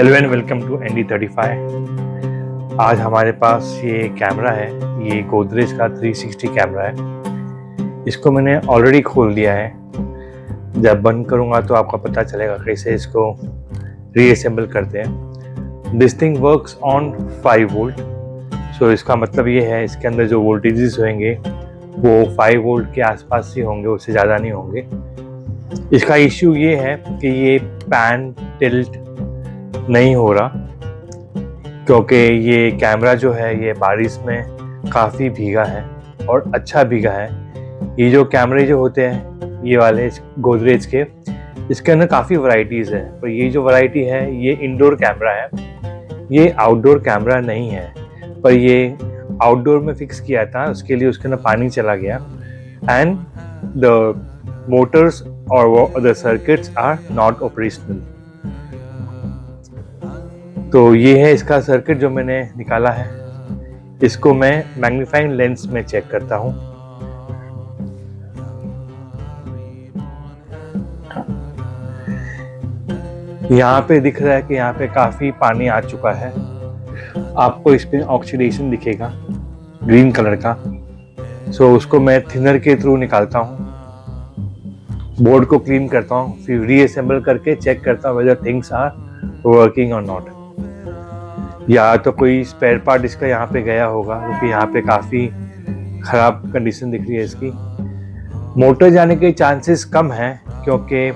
Hello and welcome to ND35। आज हमारे पास ये कैमरा है, ये गोदरेज का 360 कैमरा है। इसको मैंने ऑलरेडी खोल दिया है। जब बंद करूँगा तो आपको पता चलेगा कैसे इसको रीअसेंबल करते हैं। This thing works on 5 volt. So इसका मतलब ये है इसके अंदर जो वोल्टेजेस होंगे वो 5 वोल्ट के आसपास ही होंगे, उससे ज़्यादा नहीं होंगे। इसका इश्यू ये है कि ये पैन टिल्ट नहीं हो रहा, क्योंकि ये कैमरा जो है ये बारिश में काफ़ी भीगा है और अच्छा भीगा है। ये जो कैमरे जो होते हैं ये वाले गोदरेज के, इसके अंदर काफ़ी वैरायटीज़ है, पर ये जो वैरायटी है ये इंडोर कैमरा है, ये आउटडोर कैमरा नहीं है। पर ये आउटडोर में फिक्स किया था, उसके लिए उसके अंदर पानी चला गया एंड द मोटर्स और the circuits are not operational. तो ये है इसका सर्किट जो मैंने निकाला है। इसको मैं मैग्नीफाइंग लेंस में चेक करता हूँ। यहाँ पे दिख रहा है कि यहाँ पे काफ़ी पानी आ चुका है। आपको इस पे ऑक्सीडेशन दिखेगा ग्रीन कलर का। सो उसको मैं थिनर के थ्रू निकालता हूँ, बोर्ड को क्लीन करता हूँ, फिर रीअसेंबल करके चेक करता हूँ वेदर थिंग्स आर वर्किंग और नॉट। या तो कोई स्पेयर पार्ट इसका यहाँ पे गया होगा, क्योंकि यहाँ पे काफ़ी ख़राब कंडीशन दिख रही है इसकी। मोटर जाने के चांसेस कम हैं, क्योंकि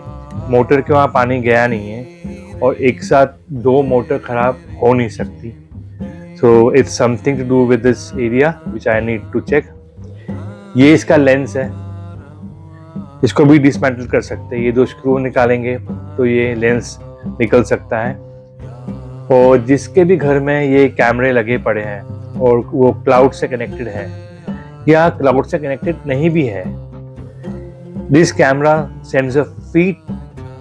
मोटर के वहाँ पानी गया नहीं है और एक साथ 2 मोटर ख़राब हो नहीं सकती। So it's something to do with this area which I need to check. ये इसका लेंस है, इसको भी डिसमेंटल कर सकते हैं। ये 2 स्क्रू निकालेंगे तो ये लेंस निकल सकता है। और जिसके भी घर में ये कैमरे लगे पड़े हैं और वो क्लाउड से कनेक्टेड है या क्लाउड से कनेक्टेड नहीं भी है, this camera sends a feed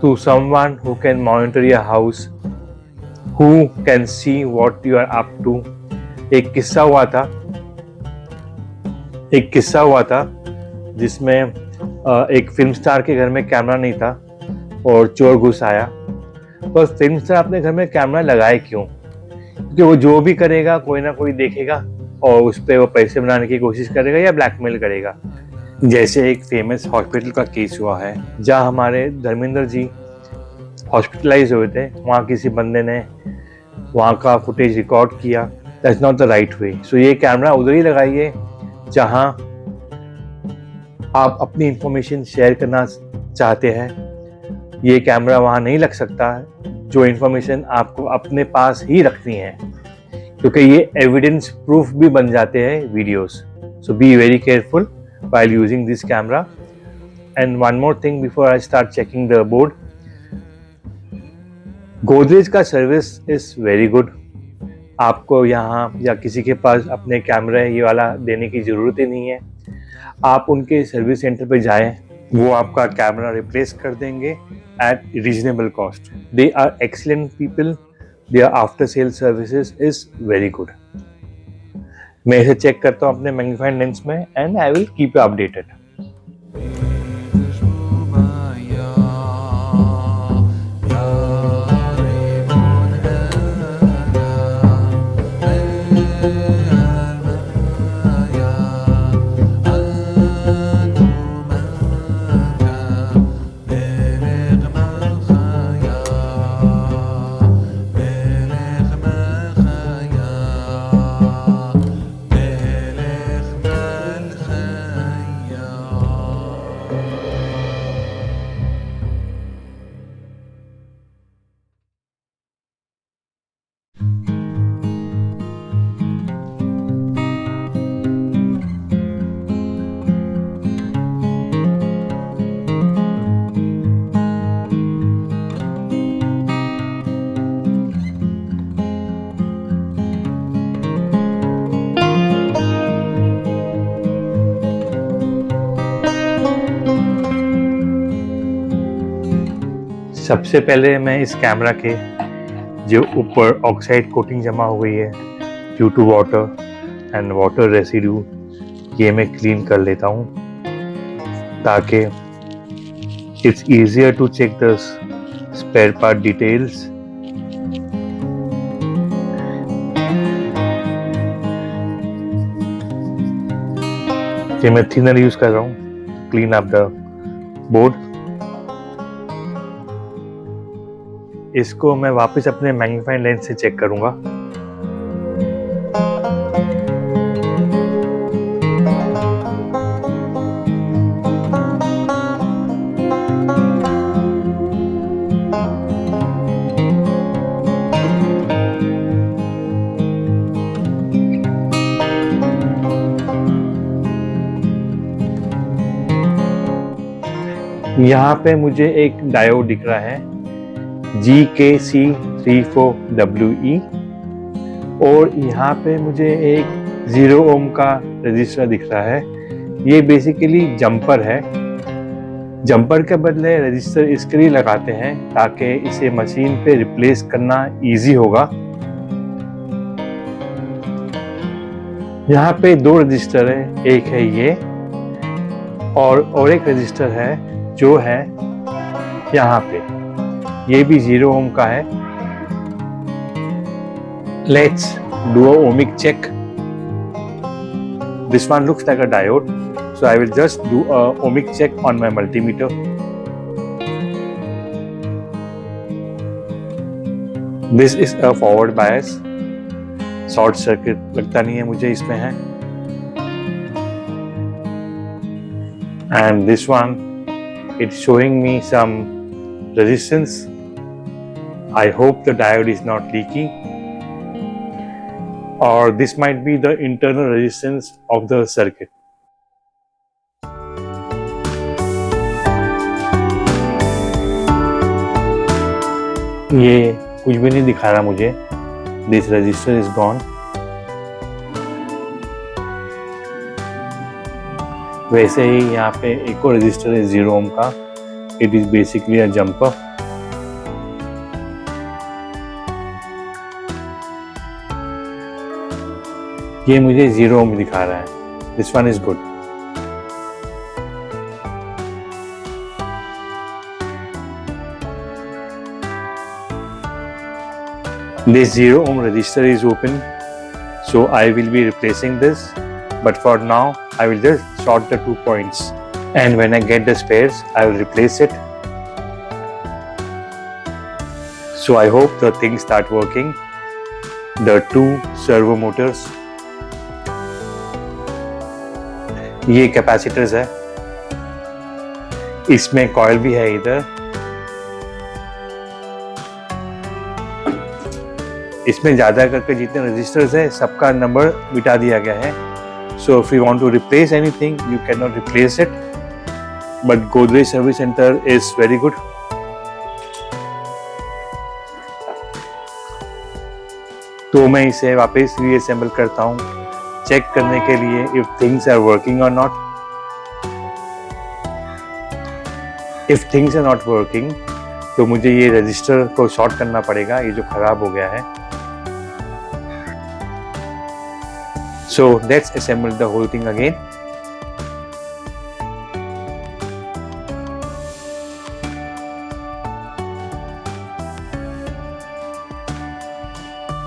to someone who can monitor your house, who can see what you are up to. एक किस्सा हुआ था जिसमें एक फिल्म स्टार के घर में कैमरा नहीं था और चोर घुस आया। तो फिल्म स्टार अपने घर में कैमरा लगाए क्यों? क्योंकि वो जो भी करेगा कोई ना कोई देखेगा और उस पर वो पैसे बनाने की कोशिश करेगा या ब्लैकमेल करेगा। जैसे एक फेमस हॉस्पिटल का केस हुआ है जहाँ हमारे धर्मेंद्र जी हॉस्पिटलाइज हुए थे। वहाँ किसी बंदे ने वहाँ का फुटेज रिकॉर्ड किया। That's not the right way. So ये कैमरा उधर ही लगाइए जहाँ आप अपनी इंफॉर्मेशन शेयर करना चाहते हैं। ये कैमरा वहाँ नहीं लग सकता जो इन्फॉर्मेशन आपको अपने पास ही रखनी है, क्योंकि ये एविडेंस प्रूफ भी बन जाते हैं videos. So be very careful while using this camera. And one more thing before I start checking the board, Godrej का सर्विस इज वेरी गुड। आपको यहाँ या किसी के पास अपने कैमरे ये वाला देने की ज़रूरत ही नहीं है। आप उनके सर्विस सेंटर पे जाएं, वो आपका कैमरा रिप्लेस कर देंगे at reasonable cost. They are excellent people. Their after sale services is very good. मैं इसे चेक करता हूँ अपने मैग्नीफाइंग लेंस में and I will keep you updated. सबसे पहले मैं इस कैमरा के जो ऊपर ऑक्साइड कोटिंग जमा हो गई है due to water and water residue, ये मैं क्लीन कर लेता हूँ ताकि it's easier to check the spare part details ये मैं थिनर यूज कर रहा हूँ क्लीन अप द बोर्ड। इसको मैं वापस अपने मैग्नीफाइंग लेंस से चेक करूंगा। यहाँ पे मुझे एक डायोड दिख रहा है GKC34WE और यहाँ पे मुझे एक 0 ओम का रजिस्टर दिख रहा है। ये बेसिकली जंपर है। जंपर के बदले रजिस्टर इसके लिए लगाते हैं ताकि इसे मशीन पे रिप्लेस करना इजी होगा। यहाँ पे 2 रजिस्टर है, एक है ये और एक रजिस्टर है जो है यहाँ पे, ये भी 0 ओम का है। Let's do a ohmic check. This one looks like a diode, so I will just do a ohmic check on my multimeter. This is a forward bias. Short circuit लगता नहीं है मुझे इसमें है। And this one, it's showing me some resistance. I hope the diode is not leaky. Or this might be the internal resistance of the circuit. ये कुछ भी नहीं दिखा रहा मुझे। This resistor is gone. वैसे ही यहाँ पे एक और रजिस्टर है 0 ओम का। It is basically a jumper. ये मुझे 0 ओम दिखा रहा है। This one is good. This 0 ohm resistor is open, so I will be replacing this. But for now, I will just short the 2 points. And when I get the spares, I will replace it. So I hope the things start working. The 2 servo motors. ये capacitors है, इसमें coil भी है इधर। इसमें ज़्यादा करके जितने रजिस्टर्स है सबका नंबर मिटा दिया गया है। So if you want to replace anything you can not replace it, but Godrej service centre is very good. तो मैं इसे वापस रीअसेंबल करता हूँ चेक करने के लिए इफ थिंग्स आर वर्किंग और not. If things are not working तो मुझे ये रजिस्टर को शॉर्ट करना पड़ेगा, ये जो खराब हो गया है। So let's assemble the whole thing again.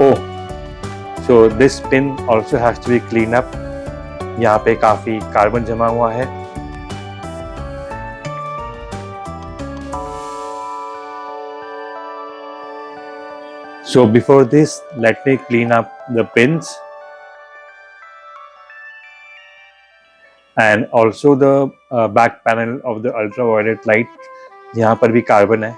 Oh, so this pin also has to be cleaned up. यहाँ पे काफी कार्बन जमा हुआ है। So before this, let me clean up the pins and also the back panel of the ultraviolet light. यहाँ पर भी carbon है।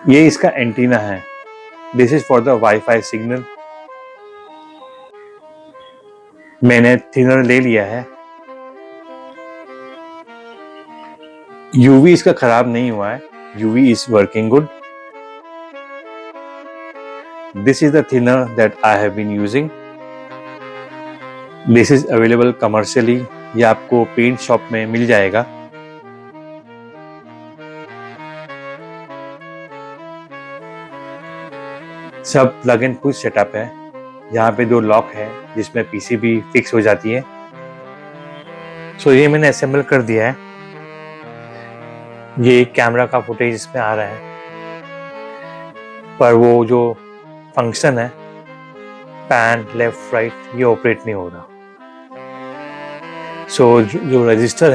ये इसका एंटीना है। This is for the wifi signal. मैंने थिनर ले लिया है। यूवी इसका खराब नहीं हुआ है। UV is working good. This is the thinner that I have been using. This is available commercially. ये आपको पेंट शॉप में मिल जाएगा। सब प्लग एंड पुश सेटअप है। यहाँ पे 2 लॉक है जिसमें पीसीबी फिक्स हो जाती है। सो ये मैंने असेंबल कर दिया है। ये कैमरा का फुटेज इसमें आ रहा है, पर वो जो फंक्शन है पैन लेफ्ट राइट ये ऑपरेट नहीं हो रहा। सो जो रजिस्टर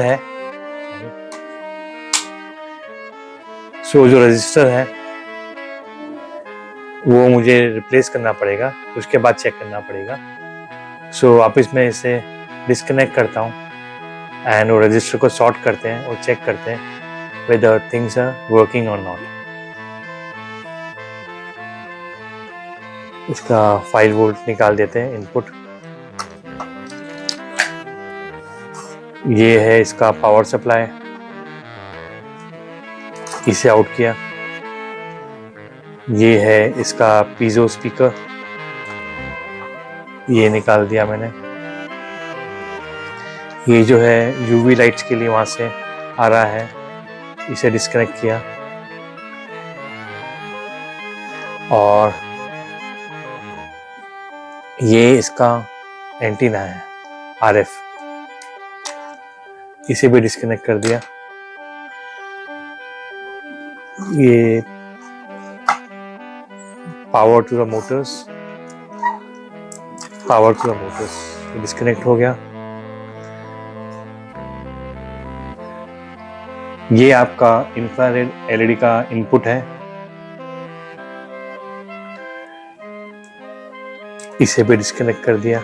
है वो मुझे रिप्लेस करना पड़ेगा, उसके बाद चेक करना पड़ेगा। सो वापस मैं इसे डिस्कनेक्ट करता हूँ एंड वो रजिस्टर को सॉर्ट करते हैं और चेक करते हैं whether things are working or not। इसका 5 वोल्ट निकाल देते हैं इनपुट। ये है इसका पावर सप्लाई, इसे आउट किया। ये है इसका पीजो स्पीकर, ये निकाल दिया मैंने। ये जो है यूवी लाइट्स के लिए वहाँ से आ रहा है, इसे डिस्कनेक्ट किया। और ये इसका एंटीना है आरएफ, इसे भी डिस्कनेक्ट कर दिया। ये power to the motors disconnect हो गया। ये आपका इंफ्रारेड एलईडी का इनपुट है, इसे भी डिस्कनेक्ट कर दिया।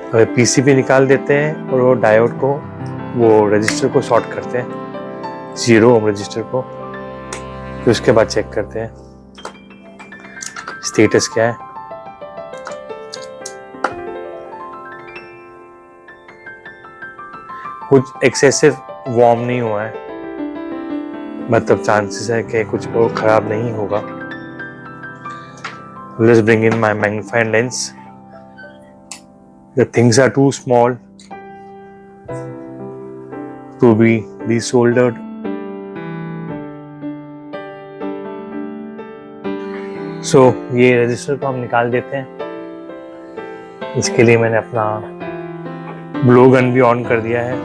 अब पीसीबी निकाल देते हैं और वो डायोड को, वो रजिस्टर को शॉर्ट करते हैं, 0 ओम रजिस्टर को। फिर उसके बाद चेक करते हैं स्टेटस क्या है। कुछ एक्सेसिव वार्म नहीं हुआ है, मतलब चांसेस है कि कुछ और खराब नहीं होगा। Let's bring in my magnifying lens. The things are too small to be desoldered. So ये रजिस्टर को हम निकाल देते हैं। इसके लिए मैंने अपना ब्लो गन भी ऑन कर दिया है।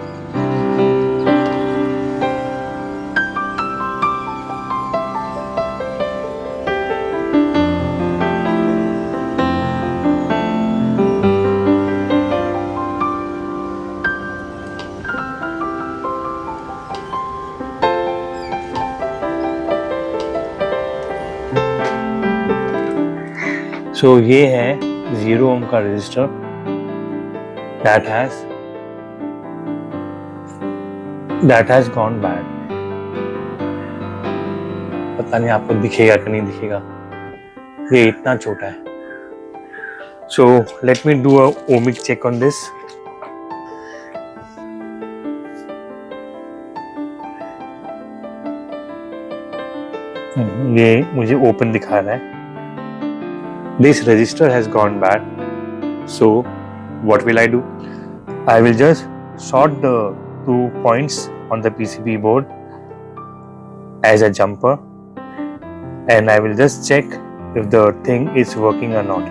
सो ये है 0 ओम का register that has gone bad। पता नहीं आपको दिखेगा कि नहीं दिखेगा, ये इतना छोटा है। So let me do a ohmic check on this. ये मुझे ओपन दिखा रहा है। This register has gone bad, so what will I do? I will just short the 2 points on the PCB board as a jumper, and I will just check if the thing is working or not.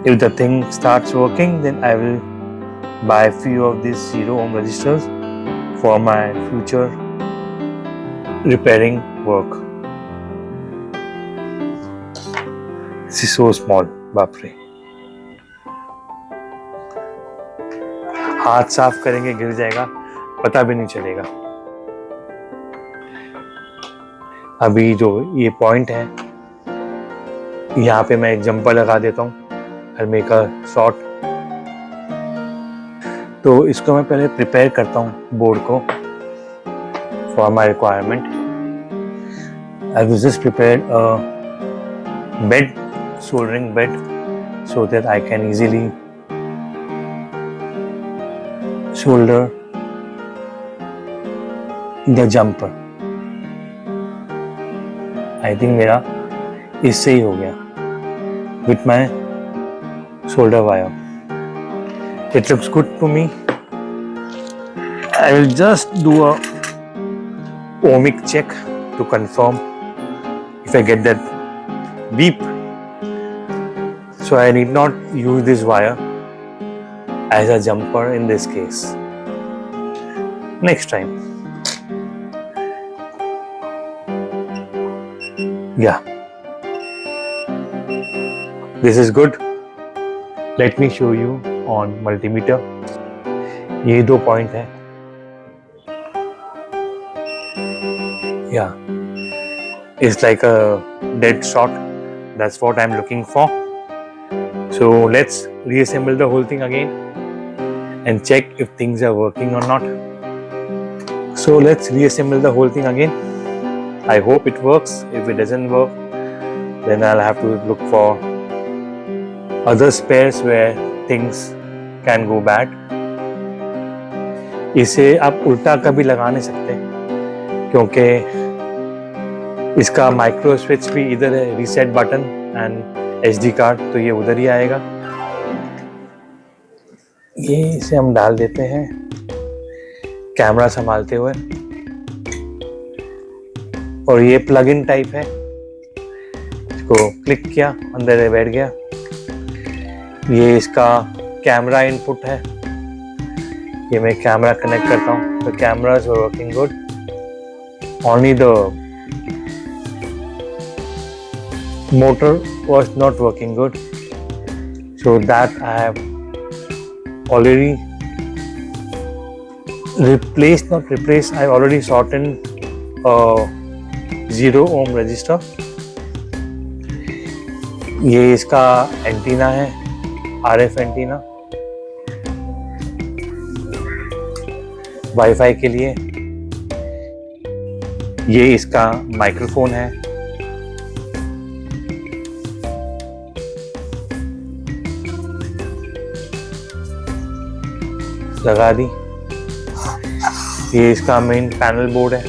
If the thing starts working, then I will buy a few of these 0 ohm resistors for my future repairing work. This is so small, बाप रे। हाथ साफ करेंगे गिर जाएगा, पता भी नहीं चलेगा। अभी जो ये पॉइंट है, यहाँ पे मैं एक जंपर लगा देता हूँ, I'll make a short। तो इसको मैं पहले प्रिपेयर करता हूँ बोर्ड को for my requirement। I will just prepare a bed, soldering bed, so that I can easily solder the jumper। I think मेरा इससे ही हो गया with my solder wire। It looks good to me। I will just do a ohmic check to confirm if I get that beep। So I need not use this wire as a jumper in this case next time। Yeah, This is good. Let me show you on multimeter. ये 2 point है. Yeah, it's like a dead shot. That's what I'm looking for. So let's reassemble the whole thing again and check if things are working or not. So let's reassemble the whole thing again. I hope it works. If it doesn't work, then I'll have to look for other spares where things can go bad. इसे आप उल्टा कभी लगा नहीं सकते क्योंकि इसका micro switch भी इधर है, reset button and SD card, तो ये उधर ही आएगा. ये इसे हम डाल देते हैं कैमरा संभालते हुए. और ये प्लग इन टाइप है, इसको क्लिक किया अंदर बैठ गया. ये इसका कैमरा इनपुट है. ये मैं कैमरा कनेक्ट करता हूँ. तो cameras are working good. Only the motor was not working good, so that I have already I already shortened a 0 ohm resistor. ये इसका एंटीना है, RF एंटीना वाईफाई के लिए. ये इसका माइक्रोफोन है. लगा दी. ये इसका मेन पैनल बोर्ड है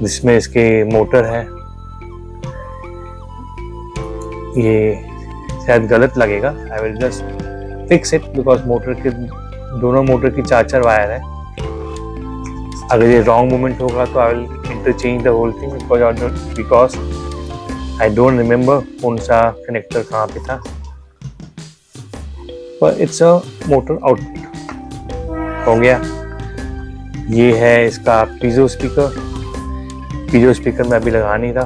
जिसमें इसके मोटर है. ये शायद गलत लगेगा. I will just fix it because दोनों मोटर की 4 वायर है. अगर ये रॉन्ग मूवमेंट होगा तो I will interchange the whole thing because I don't remember कौन सा कनेक्टर कहाँ पे था. पर इट्स अ मोटर आउटपुट. हो गया. ये है इसका पीजो स्पीकर. पीजो स्पीकर में अभी लगा नहीं था.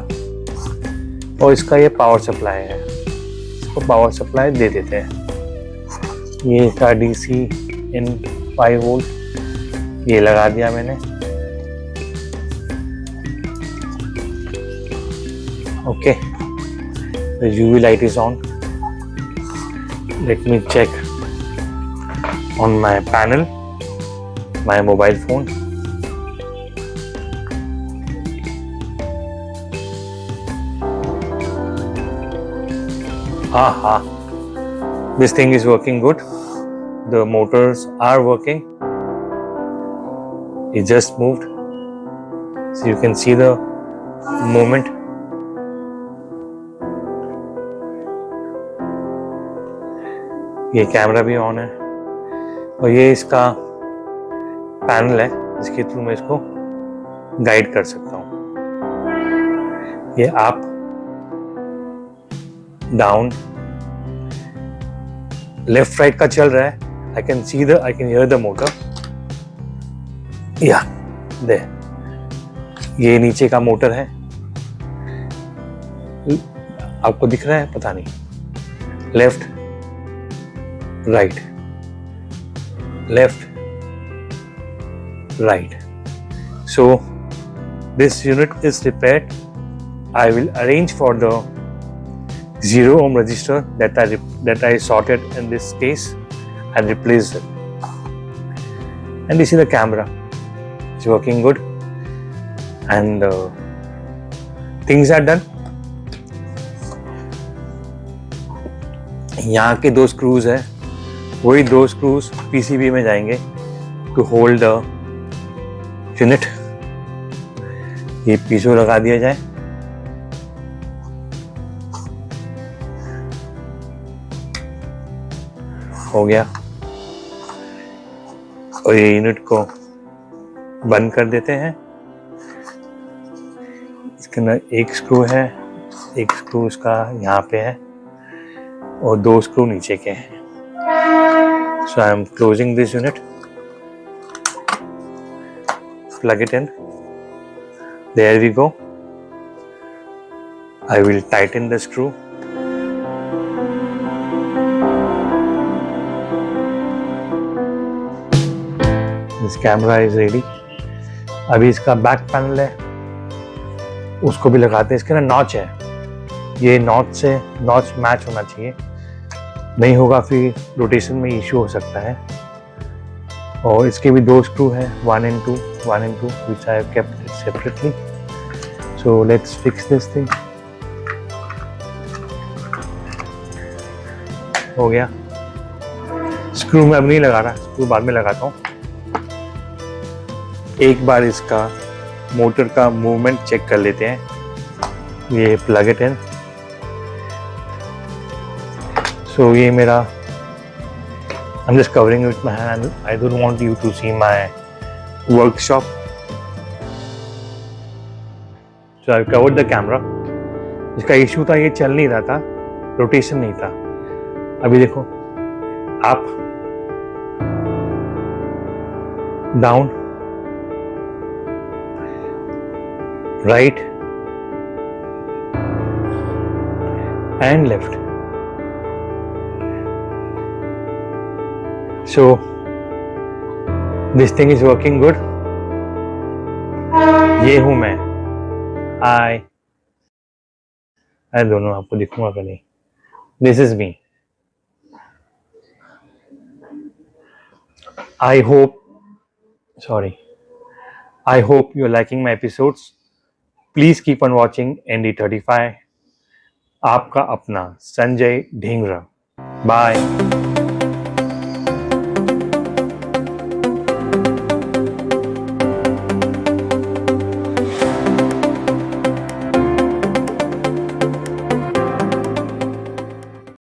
और इसका ये पावर सप्लाई है. इसको पावर सप्लाई दे देते हैं. ये इसका DC इन 5 वोल्ट ये लगा दिया मैंने. Okay, the UV light is on. Let me check on my panel, my mobile phone. This thing is working good. The motors are working. It just moved, so you can see the movement. ये camera भी on है. और ये इसका panel है जिसके through मैं इसको गाइड कर सकता हूँ. ये अप डाउन लेफ्ट राइट का चल रहा है. I can hear the motor. या दे ये नीचे का मोटर है. आपको दिख रहा है पता नहीं. Left right, left, right. So this unit is repaired. I will arrange for the 0 ohm resistor that I sorted in this case and replace it. And you see the camera is working good and things are done. यहाँ के 2 screws है. वही 2 screws PCB में जाएंगे to hold the unit. ये पीछे लगा दिया जाए. हो गया. और ये यूनिट को बंद कर देते हैं. इसके अंदर एक स्क्रू है. एक स्क्रू इसका यहाँ पे है और 2 स्क्रू नीचे के हैं. So I am closing this unit. Plug it in. There we go. I will tighten the screw. This camera is ready. अभी इसका बैक पैनल है, उसको भी लगाते हैं। इसके ना नॉच है, ये नॉच से नॉच मैच होना चाहिए, नहीं होगा फिर रोटेशन में इश्यू हो सकता है। और इसके भी 2 स्क्रू हैं, 1 and 2 which I have kept it separately. So let's fix this thing. हो गया। स्क्रू मैं अब नहीं लगा रहा, स्क्रू बाद में लगाता हूँ। एक बार इसका मोटर का मूवमेंट चेक कर लेते हैं। ये प्लग इट इन। सो ये मेरा, I'm just covering it with my hand. I don't want you to see my workshop. So I've covered the camera. इसका इशू था, ये चल नहीं रहा था, रोटेशन नहीं था। अभी देखो आप down, right and left. So this thing is working good. ये हूं मैं। I don't know आपको दिखूंगा कि नहीं। This is me. I hope you're liking my episodes. Please keep on watching ND35. आपका अपना संजय ढींगरा। Bye.